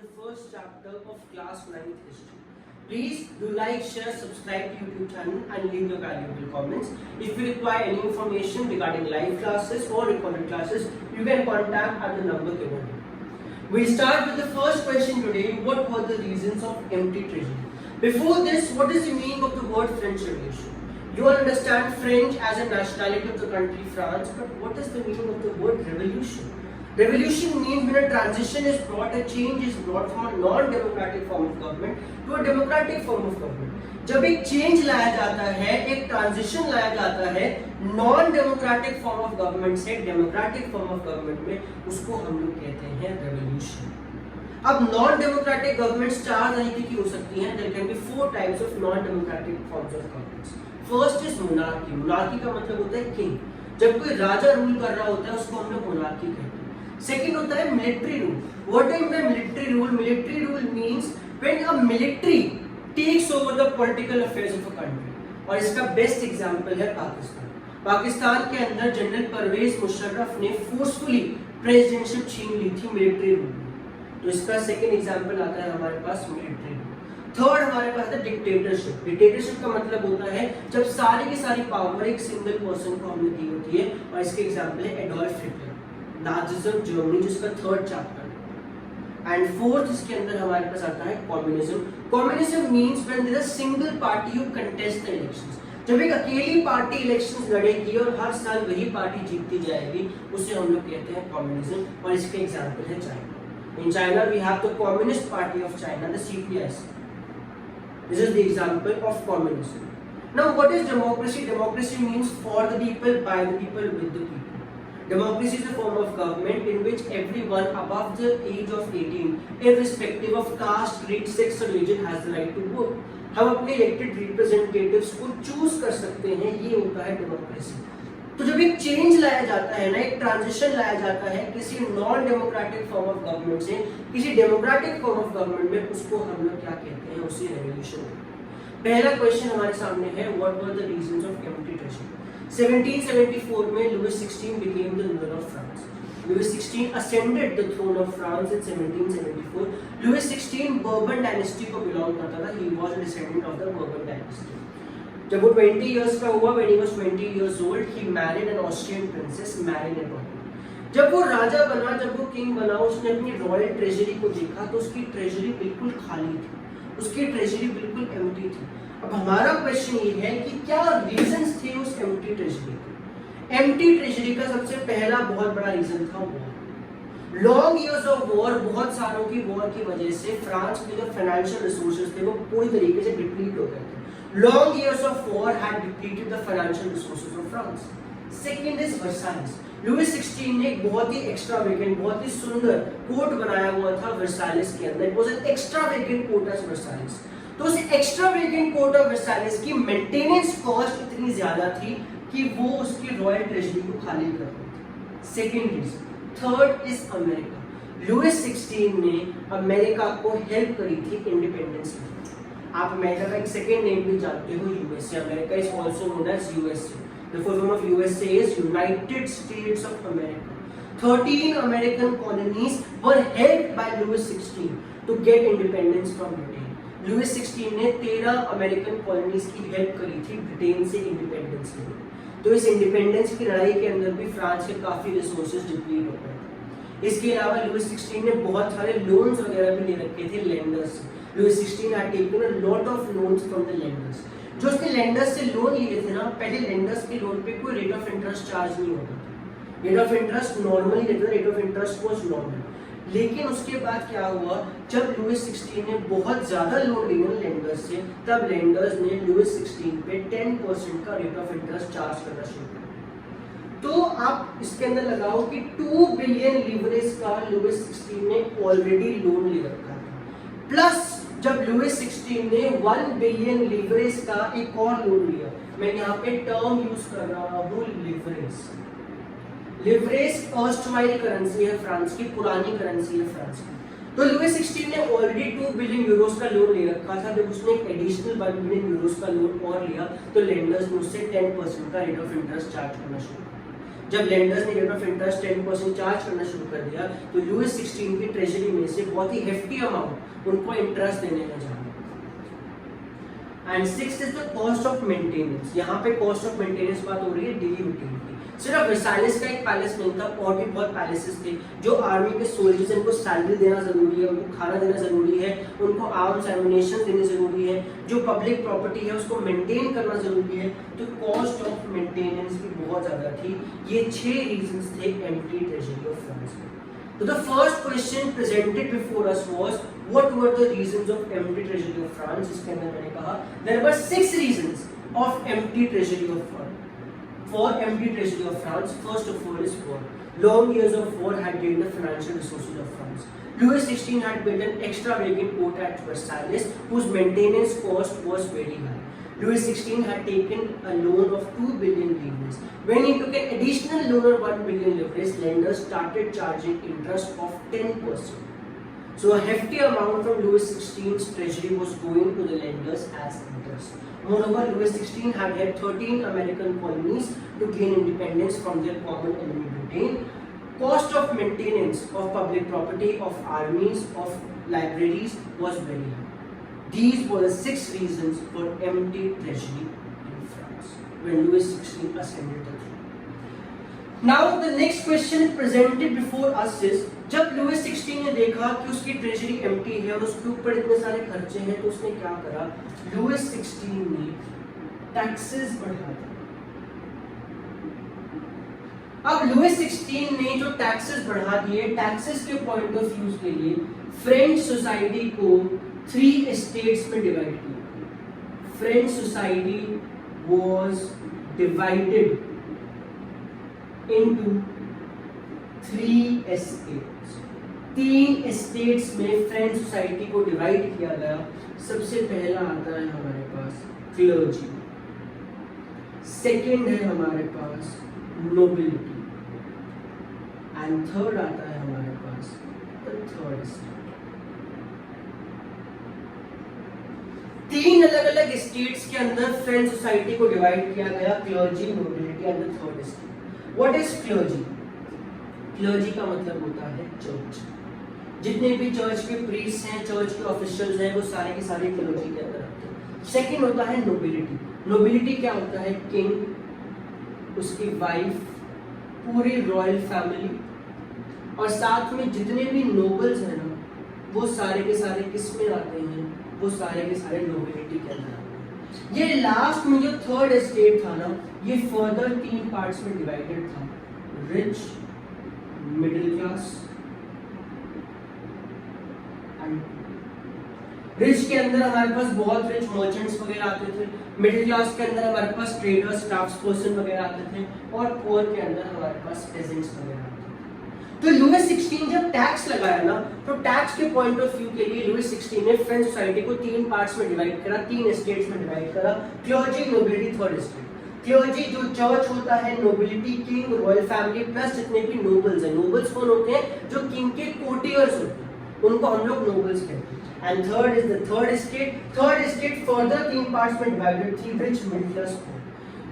the first chapter of class 9th history. Please do like, share, subscribe to YouTube channel and leave your valuable comments. If you require any information regarding live classes or recorded classes, you can contact at the number given. We'll start with the first question today. What were the reasons of empty treasury? Before this, what is the meaning of the word French Revolution? You all understand French as a nationality of the country France, but what is the meaning of the word revolution? Revolution means when a transition is brought, a change is brought from a non-democratic form of government to a democratic form of government. जब एक change लाया जाता है, एक transition लाया जाता है non democratic form of government से डेमोक्रेटिक फॉर्म ऑफ गवर्नमेंट में, उसको हम लोग कहते हैं रेवोल्यूशन. अब नॉन डेमोक्रेटिक गवर्नमेंट्स चार तरीके की हो सकती हैं. There can be 4 types of non democratic forms of governments. First is monarchy. Monarchy का मतलब होता है किंग. जब कोई राजा रूल कर रहा होता है उसको हम लोग मोनार्की कहते हैं. सेकंड होता है military rule. What is the military rule? Military rule means when a military takes over the political affairs of a country. और इसका बेस्ट एग्जांपल है पाकिस्तान. पाकिस्तान के अंदर जनरल परवेज मुशर्रफ ने फोर्सफुली प्रेसिडेंटशिप छीन ली थी मिलिट्री रूल. तो इसका सेकंड एग्जांपल आता है हमारे पास मिलिट्री रूल. थर्ड हमारे पास है डिक्टेटरशिप. डिक्टेटरशिप का मतलब होता है जब सारी की सारी पावर एक सिंगल पर्सन को हमने दी होती है. और इसके एग्जांपल है एडोल्फ हिटलर, नाजिज्म जर्मनी, जिसका थर्ड चैप्टर. एंड फोर्थ इसके अंदर हमारे पास आता है communism. Communism means when there is a single party who contest the elections. जब एक अकेली पार्टी इलेक्शंस लड़ेगी और हर साल वही पार्टी जीतती जाएगी, उसे हम लोग कहते हैं कम्युनिज्म. और इसके एग्जांपल है China. In China we have the Communist Party of China, the CPIC. This is the example of communism. Now what is democracy? Democracy means for the people, by the people, with the people. Democracy is a form of government in which everyone above the age of 18, irrespective of caste, creed, sex or religion, has the right to vote. हम अपने elected representatives को choose कर सकते हैं. ये होता है democracy. तो जब एक चेंज लाया जाता है ना, एक ट्रांजिशन लाया जाता है किसी non democratic form of government से किसी डेमोक्रेटिक फॉर्म ऑफ गवर्नमेंट में, उसको हम लोग क्या कहते हैं? उसे रेवोल्यूशन. पहला क्वेश्चन हमारे सामने है, what were the reasons of empty treasury? 1774 में Lewis 16 became the ruler of France. Louis XVI ascended the throne of France in 1774. Louis XVI bourbon dynasty को बिलोंग करता था. He was a descendant of the Bourbon dynasty. जब वो 20 years का हुआ, when he was 20 years old, he married an Austrian princess, Marie Antoinette. जब वो राजा बना, जब वो किंग बना, उसने अपनी रॉयल ट्रेजरी को देखा तो उसकी ट्रेजरी बिल्कुल खाली थी, उसकी ट्रेजरी बिल्कुल एम्प्टी थी. अब हमारा क्वेश्चन ये है कि क्या रीजंस थे उस एम्प्टी ट्रेजरी के? एम्प्टी ट्रेजरी का सबसे पहला बहुत बड़ा रीजन था war. Long years of war, बहुत सालों की वॉर की वजह से फ्रांस के जो फाइनेंशियल रिसोर्सेज थे वो पूरी तरीके से डिप्लीट हो गए थे. Long years of war had depleted the financial resources of France. Second is Versailles. Louis XVI ने एक बहुत ही extravagant, बहुत ही सुंदर कोर्ट बनाया हुआ था वर्साइलेस के अंदर. It was an extravagant court as Versailles. तो उस extravagant court of Versailles की मेंटेनेंस कॉस्ट इतनी ज्यादा थी कि वो उसकी रॉयल ट्रेजरी को खाली कर रही थी. Second reason. Third is America. Louis 16 ने अमेरिका को हेल्प करी थी इंडिपेंडेंस में. आप अमेरिका का एक सेकेंड नेम भी जानते हो, USA. America is also known as USA. The full form of USA is United States of America. 13 American colonies were helped by Louis 16 to get independence from Britain. Louis 16 ने 13 American colonies की help करी थी Britain से independence के लिए. तो इस independence की लड़ाई के अंदर भी फ्रांस के काफी रिसोर्सेज डिप्लीट हो गए थे. इसके अलावा लुईस 16 ने बहुत सारे लोन्स वगैरह भी ले रखे थे लेंडर्स से. Louis XVI had taken a lot of loans from the lenders. जो उसने लेंडर्स से लोन लिए थे ना, पहले लेंडर्स के लोन पे कोई रेट ऑफ इंटरेस्ट चार्ज नहीं होता था. रेट ऑफ इंटरेस्ट नॉर्मली रहता था, rate of interest was normal. लेकिन उसके बाद क्या हुआ, जब लुईस 16 ने बहुत ज्यादा लोन लिए लेंडर्स से, तब लेंडर्स ने लुईस 16 पे 10% का रेट ऑफ इंटरेस्ट चार्ज करना शुरू किया. तो आप इसके अंदर लगाओ कि 2 बिलियन लीवरेज का लुईस 16 ने ऑलरेडी लोन ले रखा था. प्लस जब लुईस 16 ने 1 बिलियन लीवरेज का एक और लोन लिया. मैं यहाँ पे टर्म यूज कर रहा हूँ लीवरेज. लीवरेज अर्स्टवाइल करेंसी है फ्रांस की, पुरानी करेंसी है फ्रांस की. तो लुईस 16 ने ऑलरेडी 2 बिलियन यूरोस का लोन ले रखा था. जब उसने एक एडिशनल 1 बिलियन यूरोस का लोन और लिया तो लेंडर्स ने उससे 10% का रेट ऑफ इंटरेस्ट चार्ज करना शुरू किया. जब लेंडर्स ने रेट ऑफ इंटरेस्ट 10% चार्ज करना शुरू कर दिया तो लुईस 16 की ट्रेजरी में से बहुत ही हेफ्टी अमाउंट उनको इंटरेस्ट देने में जा and sixth is the cost of maintenance. यहाँ पे कॉस्ट ऑफ मेंटेनेंस बात हो रही है डेली रूटीन की। सिर्फ वर्साइलेस का एक पैलेस नहीं था, और भी बहुत पैलेसेस थे जो आर्मी के सोल्जर्स, इनको सैलरी देना जरूरी है, उनको खाना देना जरूरी है, उनको आर्म्स एमुनेशन देनी जरूरी है, जो पब्लिक प्रॉपर्टी है उसको मेंटेन करना जरूरी है। तो कॉस्ट ऑफ मेंटेनेंस भी बहुत ज्यादा थी। ये 6 रीजंस थे एम्प्टी ट्रेजरी ऑफ फंड्स के। So the first question presented before us was what were the reasons of empty treasury of France? इसके अंदर मैंने कहा there were 6 reasons of empty treasury of France. For empty treasury of France, first of all is war. Long years of war had drained the financial resources of France. Louis XVI had built an extravagant court at Versailles whose maintenance cost was very high. Louis XVI had taken a loan of 2 billion livres. When he took an additional loan of 1 billion livres, lenders started charging interest of 10%. So a hefty amount from Louis XVI's treasury was going to the lenders as interest. Moreover, Louis XVI had had 13 American colonies to gain independence from their common enemy Britain. Cost of maintenance of public property, of armies, of libraries was very high. These were the 6 reasons for empty treasury in France when Louis XVI ascended the throne. Now the next question presented before us is, जब Louis 16 ने देखा कि उसकी treasury empty है और उसके ऊपर इतने सारे खर्चे हैं तो उसने क्या करा? लुईस 16 ने टैक्सेस बढ़ा दिए। अब लुईस 16 ने जो टैक्सेस बढ़ा दिए, टैक्सेस के पॉइंट ऑफ व्यू के लिए फ्रेंच सोसाइटी को 3 स्टेट्स में डिवाइड किया। French society was divided into 3 states. 3 states में फ्रेंच सोसाइटी को डिवाइड किया गया। सबसे पहला आता है हमारे पास क्लर्जी, सेकंड है हमारे पास नोबिलिटी एंड थर्ड आता है हमारे पास थर्ड स्टेट। 3 अलग अलग स्टेट्स के अंदर फ्रेंच सोसाइटी को डिवाइड किया गया, clergy, nobility and third state. What is clergy? Clergy का मतलब होता है चर्च। जितने भी चर्च के प्रीस्ट हैं, चर्च के ऑफिशियल्स हैं, वो सारे के सारे क्लर्जी के अंदर आते हैं। सेकंड होता है नोबिलिटी। नोबिलिटी क्या होता है? किंग, उसकी वाइफ, पूरी रॉयल फैमिली और साथ में जितने भी नोबल्स हैं ना, वो सारे के सारे किस में आते हैं? वो सारे के सारे नोबिलिटी के अंदर आते हैं। ये लास्ट में जो थर्ड स्टेट था ना, ये फर्दर 3 पार्ट्स में डिवाइडेड था, rich, middle class and rich के अंदर हमारे पास बहुत रिच मर्चेंट्स वगैरह आते थे, मिडिल क्लास के अंदर हमारे पास ट्रेडर्स, क्राफ्ट्सपर्सन वगैरह आते थे और पुअर के अंदर हमारे पास पेजेंट्स वगैरह आते थे। तो लुईस 16 जब टैक्स लगाया ना, तो टैक्स के पॉइंट ऑफ व्यू के लिए लुईस 16 ने फ्रेंच सोसाइटी को 3 पार्ट्स में डिवाइड करा, 3 स्टेट्स में डिवाइड करा, clergy, nobility, third state. Clergy जो चर्च होता है, nobility king, royal family plus जितने भी नोबल्स हैं। नोबल्स कौन होते हैं? जो किंग के कोर्टियर्स होते हैं, उनको हम लोग नोबल्स कहते हैं। And third is the third state. Third state further 3 parts में डिवाइडेड थी, रिच, मिडिल क्लास, पुअर।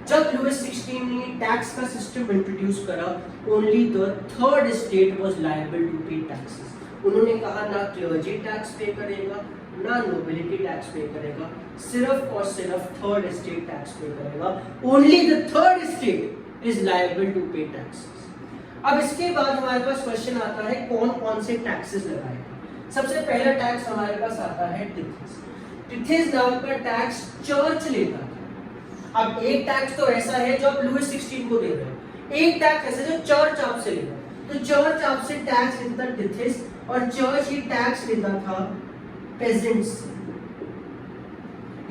जब लुईस 16 ने टैक्स का सिस्टम इंट्रोड्यूस करा, only the third state was liable to pay taxes. उन्होंने कहा ना क्लर्जी टैक्स पे करेगा, ना नोबिलिटी टैक्स पे करेगा, सिर्फ और सिर्फ थर्ड स्टेट टैक्स पे करेगा। Only the third state is liable to pay taxes. अब इसके बाद हमारे पास क्वेश्चन आता है कौन कौन से टैक्सेस लगाएगा। सबसे पहला टैक्स हमारे पास आता है टिथिस। टिथिस नाम का टैक्स चर्च लेता था। अब एक टैक्स तो ऐसा है जो आप लुईस 16 को दे रहे हैं, एक टैक्स ऐसा जो चर्च आपसे लेता है। तो चर्च आपसे टैक्स लेता टिथिस और चर्च ही टैक्स लेता था पेजेंट्स।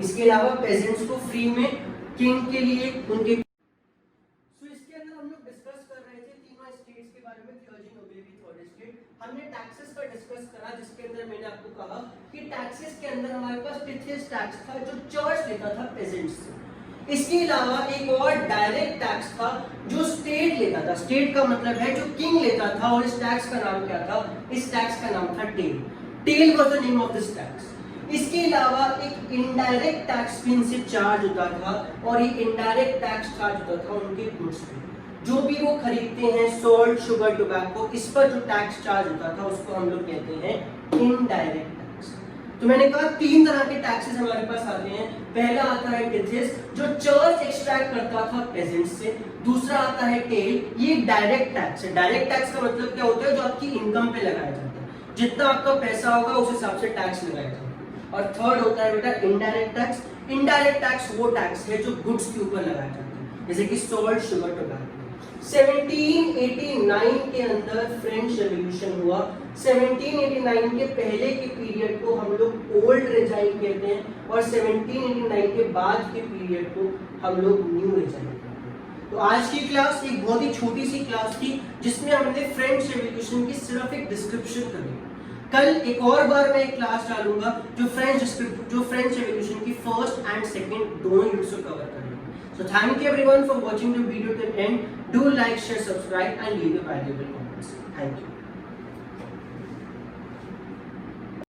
इसके अलावा पेजेंट्स को फ्री में किंग के लिए उनके इसके अंदर हम लोग डिस्कस कर रहे थे तीनों स्टेट्स के बारे में, क्लर्जी, नोबिलिटी, थर्ड स्टेट। हमने टैक्सेस का डिस्कस करा, जिसके अंदर मैंने आपको कहा कि टैक्सेस के अंदर हमारे पास टिथिस टैक्स था जो चर्च लेता था पेजेंट्स से। इसके अलावा एक और डायरेक्ट टैक्स था जो स्टेट लेता था। स्टेट का मतलब है जो किंग लेता था, और इस टैक्स का नाम क्या था? इस टैक्स का नाम था taille. Taille was the name of this tax. इसके अलावा एक इनडायरेक्ट टैक्स भी इनसे चार्ज होता था, और ये इनडायरेक्ट टैक्स चार्ज होता था उनके गुड्स पे। जो भी वो खरीदते हैं सॉल्ट, शुगर, टोबैको, इस पर जो टैक्स चार्ज होता था उसको हम लोग कहते हैं इनडायरेक्ट टैक्स। तो मैंने कहा 3 तरह के टैक्सेस हमारे पास आते हैं। पहला आता है टिथिस, जो चर्च एक्सट्रैक्ट करता था पेजेंट से। दूसरा आता है टेल, ये डायरेक्ट टैक्स है। डायरेक्ट टैक्स का मतलब क्या होता है, जो आपकी इनकम पे लगाया जाता है, जितना आपका पैसा होगा उस हिसाब से टैक्स लगाया जाता है। और थर्ड होता है बेटा इनडायरेक्ट टैक्स। इनडायरेक्ट टैक्स वो टैक्स है जो गुड्स के ऊपर लगाया जाता है, जैसे कि सॉल्ट, शुगर, टोबैको। 1789 के अंदर फ्रेंच रेवोल्यूशन हुआ। 1789 के पहले के पीरियड को हम लोग ओल्ड रेजाइम कहते हैं और 1789 के बाद के पीरियड को हम लोग न्यू रेजाइम कहते हैं। तो आज की क्लास एक बहुत ही छोटी सी क्लास थी जिसमें हमने फ्रेंच रेवोल्यूशन की सिर्फ एक डिस्क्रिप्शन करी। कल एक और बार मैं एक क्लास डालूंगा जो फ्रेंच रेवोल्यूशन की फर्स्ट एंड सेकंड दोनों यूनिट्स को कवर करेगा। So thank you everyone for watching the video till end. Do like, share, subscribe and leave your valuable comments. Thank you.